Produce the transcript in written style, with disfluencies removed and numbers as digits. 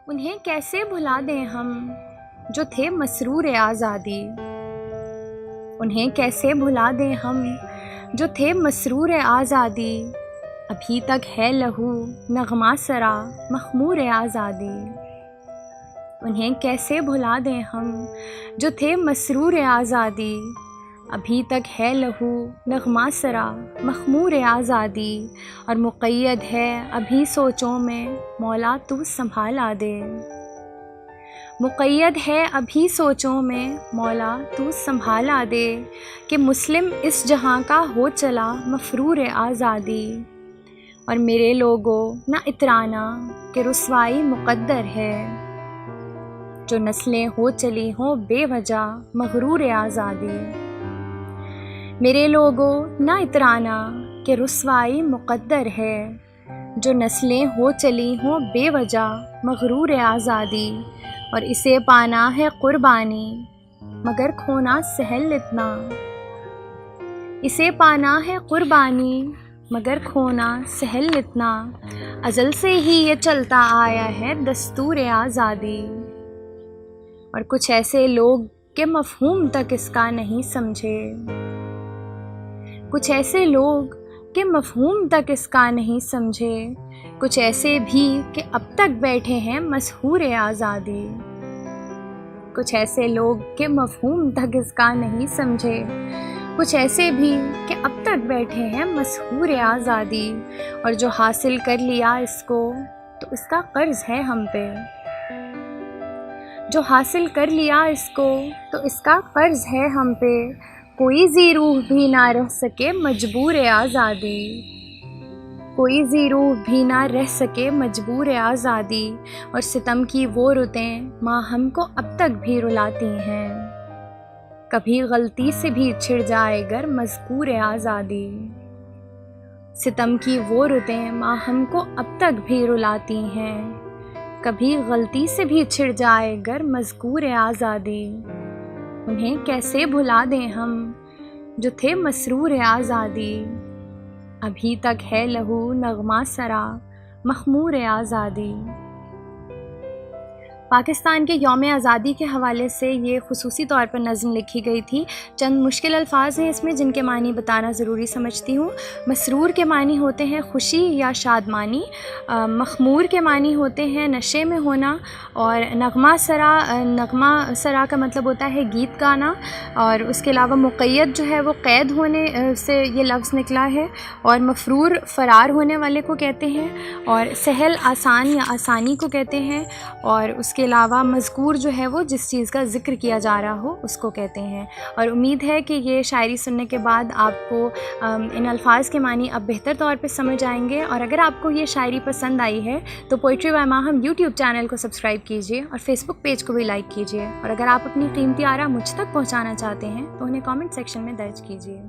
انہیں کیسے بھلا دیں ہم جو تھے مسرور آزادی، انہیں کیسے بھلا دیں ہم جو تھے مسرور آزادی، ابھی تک ہے لہو نغمہ سرا مخمور آزادی۔ انہیں کیسے بھلا دیں ہم جو تھے مسرور آزادی، ابھی تک ہے لہو نغمہ سرا مخمور آزادی، اور مقید ہے ابھی سوچوں میں مولا تو سنبھالا دے، مقید ہے ابھی سوچوں میں مولا تو سنبھالا دے، کہ مسلم اس جہاں کا ہو چلا مفرور آزادی، اور میرے لوگوں نہ اترانا کہ رسوائی مقدر ہے، جو نسلیں ہو چلی ہوں بے وجہ مغرور آزادی۔ میرے لوگوں نہ اترانا کہ رسوائی مقدر ہے، جو نسلیں ہو چلی ہوں بے وجہ مغرور آزادی، اور اسے پانا ہے قربانی مگر کھونا سہل اتنا، اسے پانا ہے قربانی مگر کھونا سہل اتنا، ازل سے ہی یہ چلتا آیا ہے دستور آزادی۔ اور کچھ ایسے لوگ کہ مفہوم تک اس کا نہیں سمجھے، کچھ ایسے لوگ کہ مفہوم تک اس کا نہیں سمجھے، کچھ ایسے بھی کہ اب تک بیٹھے ہیں مسحور آزادی، کچھ ایسے لوگ کہ مفہوم تک اس کا نہیں سمجھے، کچھ ایسے بھی کہ اب تک بیٹھے ہیں مسحور آزادی، اور جو حاصل کر لیا اس کو تو اس کا قرض ہے ہم پہ، جو حاصل کر لیا اس کو تو اس کا قرض ہے ہم پہ، کوئی ذی روح بھی نہ رہ سکے مجبور آزادی، کوئی ذی روح بھی نہ رہ سکے مجبور آزادی، اور ستم کی وہ رتیں ماں ہم کو اب تک بھی رلاتی ہیں، کبھی غلطی سے بھی چھڑ جائے گر مذکور آزادی، ستم کی وہ رتیں ماں ہم کو اب تک بھی رلاتی ہیں، کبھی غلطی سے بھی چھڑ جائے گر مذکور آزادی۔ انہیں کیسے بھلا دیں ہم جو تھے مسرور آزادی، ابھی تک ہے لہو نغمہ سرا مخمور آزادی۔ پاکستان کے یوم آزادی کے حوالے سے یہ خصوصی طور پر نظم لکھی گئی تھی۔ چند مشکل الفاظ ہیں اس میں جن کے معنی بتانا ضروری سمجھتی ہوں۔ مسرور کے معنی ہوتے ہیں خوشی یا شادمانی، مخمور کے معنی ہوتے ہیں نشے میں ہونا، اور نغمہ سرا کا مطلب ہوتا ہے گیت گانا، اور اس کے علاوہ مقید جو ہے وہ قید ہونے سے یہ لفظ نکلا ہے، اور مفرور فرار ہونے والے کو کہتے ہیں، اور سہل آسان یا آسانی کو کہتے ہیں، اور اس کے علاوہ مذکور جو ہے وہ جس چیز کا ذکر کیا جا رہا ہو اس کو کہتے ہیں۔ اور امید ہے کہ یہ شاعری سننے کے بعد آپ کو ان الفاظ کے معنی اب بہتر طور پہ سمجھ آئیں گے، اور اگر آپ کو یہ شاعری پسند آئی ہے تو poetry by Mahim YouTube channel کو سبسکرائب کیجیے اور فیس بک پیج کو بھی لائک کیجیے، اور اگر آپ اپنی قیمتی آراء مجھ تک پہنچانا چاہتے ہیں تو انہیں کامنٹ سیکشن میں درج کیجیے۔